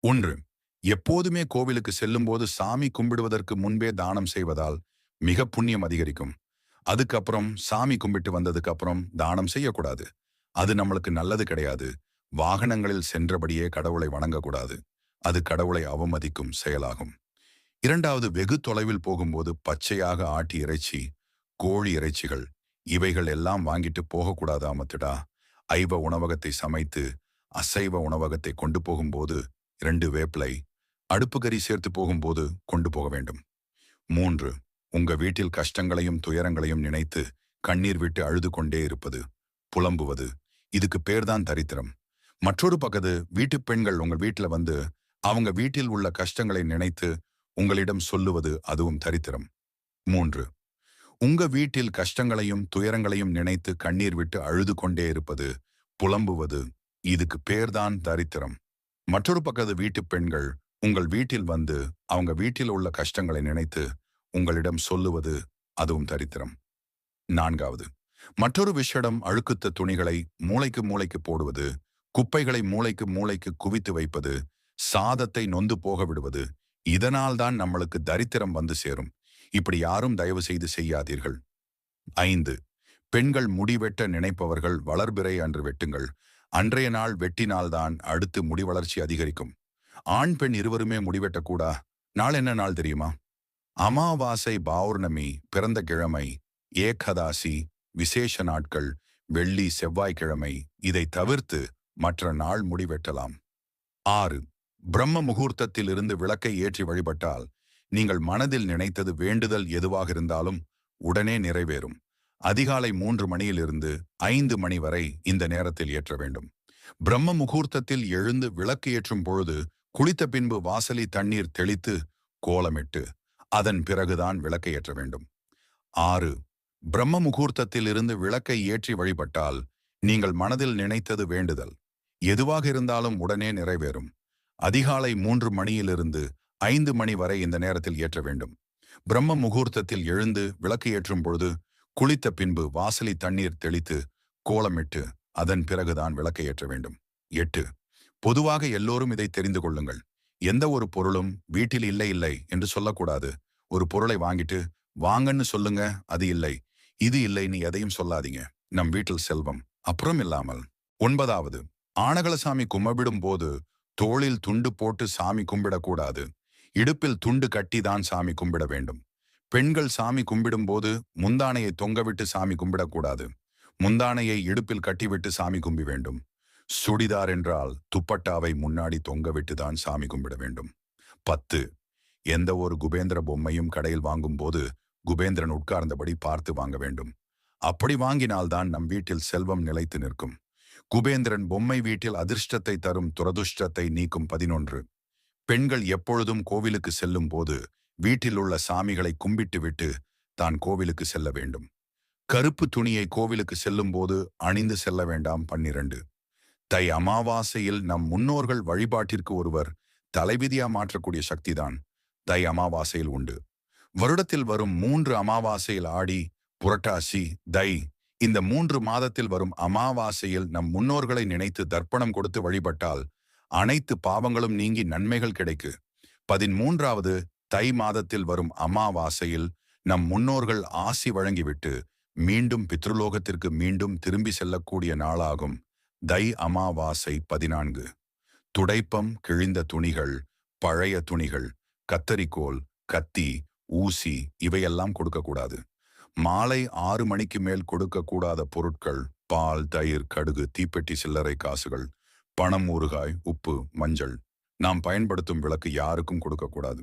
ஒன்று, எப்போதுமே கோவிலுக்கு செல்லும்போது சாமி கும்பிடுவதற்கு முன்பே தானம் செய்வதால் மிக புண்ணியம் அதிகரிக்கும். அதுக்கப்புறம் சாமி கும்பிட்டு வந்ததுக்கு அப்புறம் தானம் செய்யக்கூடாது. அது நம்மளுக்கு நல்லது கிடையாது. வாகனங்களில் சென்றபடியே கடவுளை வணங்கக்கூடாது. அது கடவுளை அவமதிக்கும் செயலாகும். இரண்டாவது, வெகு தொலைவில் போகும்போது பச்சையாக ஆட்டி இறைச்சி, கோழி இறைச்சிகள் இவைகள் எல்லாம் வாங்கிட்டு போகக்கூடாது அமத்துடா. ஐவ உணவகத்தை சமைத்து அசைவ உணவகத்தை கொண்டு போகும்போது 2 வேப்பிலை அடுப்புக்கறி சேர்த்து போகும்போது கொண்டு போக வேண்டும். 3, உங்க வீட்டில் கஷ்டங்களையும் துயரங்களையும் நினைத்து கண்ணீர் விட்டு அழுது கொண்டே இருப்பது, புலம்புவது, இதுக்கு பேர்தான் தரித்திரம். மற்றொரு பக்கத்து வீட்டு பெண்கள் உங்கள் வீட்டுல வந்து அவங்க வீட்டில் உள்ள கஷ்டங்களை நினைத்து உங்களிடம் சொல்லுவது, அதுவும் தரித்திரம். 3, உங்க வீட்டில் கஷ்டங்களையும் துயரங்களையும் நினைத்து கண்ணீர் விட்டு அழுது கொண்டே இருப்பது, புலம்புவது, இதுக்கு பேர்தான் தரித்திரம். மற்றொரு பக்கத்து வீட்டு பெண்கள் உங்கள் வீட்டில் வந்து அவங்க வீட்டில் உள்ள கஷ்டங்களை நினைத்து உங்களிடம் சொல்லுவது, அதுவும் தரித்திரம். 4வது, மற்றொரு விஷயம் அழுக்குத்த துணிகளை மூளைக்கு மூளைக்கு போடுவது, குப்பைகளை மூளைக்கு மூளைக்கு குவித்து வைப்பது, சாதத்தை நொந்து போக விடுவது, இதனால் தான் நம்மளுக்கு தரித்திரம் வந்து சேரும். இப்படி யாரும் தயவு செய்து செய்யாதீர்கள். 5, பெண்கள் முடி வெட்ட நினைப்பவர்கள் வளர்பிறை அன்று வெட்டுங்கள். அன்றைய நாள் வெட்டினால்தான் அடுத்து முடி வளர்ச்சி அதிகரிக்கும். ஆண் பெண் இருவருமே முடிவெட்டக்கூடா. நாள் என்ன நாள் தெரியுமா? அமாவாசை, பௌர்ணமி, பிறந்த கிழமை, ஏகதாசி, விசேஷ நாட்கள், வெள்ளி, செவ்வாய்க்கிழமை இதை தவிர்த்து மற்ற நாள் முடிவெட்டலாம். 6, பிரம்ம முகூர்த்தத்தில் இருந்து விளக்கை ஏற்றி வழிபட்டால் நீங்கள் மனதில் நினைத்தது வேண்டுதல் எதுவாக இருந்தாலும் உடனே நிறைவேறும். அதிகாலை 3 மணியிலிருந்து 5 மணி வரை இந்த நேரத்தில் ஏற்ற வேண்டும். பிரம்ம முகூர்த்தத்தில் எழுந்து விளக்கு ஏற்றும் பொழுது குளித்த பின்பு வாசலி தண்ணீர் தெளித்து கோலமிட்டு அதன் பிறகுதான் விளக்கை ஏற்ற வேண்டும். 6, பிரம்ம முகூர்த்தத்தில் இருந்து விளக்கை ஏற்றி வழிபட்டால் நீங்கள் மனதில் நினைத்தது வேண்டுதல் எதுவாக இருந்தாலும் உடனே நிறைவேறும். அதிகாலை 3 மணியிலிருந்து 5 மணி வரை இந்த நேரத்தில் ஏற்ற வேண்டும். பிரம்ம முகூர்த்தத்தில் எழுந்து விளக்கு ஏற்றும் பொழுது குளித்த பின்பு வாசலி தண்ணீர் தெளித்து கோலமிட்டு அதன் பிறகுதான் விளக்கை ஏற்ற வேண்டும். 8, பொதுவாக எல்லோரும் இதை தெரிந்து கொள்ளுங்கள். எந்த ஒரு பொருளும் வீட்டில் இல்லை இல்லை என்று சொல்லக்கூடாது. ஒரு பொருளை வாங்கிட்டு வாங்கன்னு சொல்லுங்க, அது இல்லை, இது இல்லைன்னு எதையும் சொல்லாதீங்க. நம் வீட்டில் செல்வம் அப்புறம் இல்லாமல். 9வது, ஆனகளசாமி கும்பிடும் போது தோளில் துண்டு போட்டு சாமி கும்பிடக்கூடாது. இடுப்பில் துண்டு கட்டி தான் சாமி கும்பிட வேண்டும். பெண்கள் சாமி கும்பிடும் போது முந்தானையை தொங்கவிட்டு சாமி கும்பிடக்கூடாது. முந்தானையை இடுப்பில் கட்டிவிட்டு சாமி கும்பி வேண்டும். சுடிதார் என்றால் துப்பட்டாவை முன்னாடி தொங்கவிட்டு தான் சாமி கும்பிட வேண்டும். 10, எந்த ஒரு குபேந்திர பொம்மையும் கடையில் வாங்கும் போது குபேந்திரன் உட்கார்ந்தபடி பார்த்து வாங்க வேண்டும். அப்படி வாங்கினால்தான் நம் வீட்டில் செல்வம் நிலைத்து நிற்கும். குபேந்திரன் பொம்மை வீட்டில் அதிர்ஷ்டத்தை தரும், துரதுஷ்டத்தை நீக்கும். 11, பெண்கள் எப்பொழுதும் கோவிலுக்கு செல்லும் போது வீட்டில் உள்ள சாமிகளை கும்பிட்டு விட்டு தான் கோவிலுக்கு செல்ல வேண்டும். கருப்பு துணியை கோவிலுக்கு செல்லும் போது அணிந்து செல்ல வேண்டாம். 12, தை அமாவாசையில் நம் முன்னோர்கள் வழிபாட்டிற்கு ஒருவர் தலைவிதியா மாற்றக்கூடிய சக்திதான் தை அமாவாசையில் உண்டு. வருடத்தில் வரும் 3 அமாவாசையில் ஆடி, புரட்டாசி, தை இந்த 3 மாதத்தில் வரும் அமாவாசையில் நம் முன்னோர்களை நினைத்து தர்ப்பணம் கொடுத்து வழிபட்டால் அனைத்து பாவங்களும் நீங்கி நன்மைகள் கிடைக்கு. 13வது, தை மாதத்தில் வரும் அமாவாசையில் நம் முன்னோர்கள் ஆசி வழங்கிவிட்டு மீண்டும் பித்ருலோகத்திற்கு மீண்டும் திரும்பி செல்லக்கூடிய நாளாகும் தை அமாவாசை. 14, துடைப்பம், கிழிந்த துணிகள், பழைய துணிகள், கத்தரிக்கோல், கத்தி, ஊசி இவையெல்லாம் கொடுக்கக்கூடாது. மாலை 6 மணிக்கு மேல் கொடுக்கக்கூடாத பொருட்கள் பால், தயிர், கடுகு, தீப்பெட்டி, சில்லறை காசுகள், பணம், ஊறுகாய், உப்பு, மஞ்சள். நாம் பயன்படுத்தும் விளக்கு யாருக்கும் கொடுக்கக்கூடாது.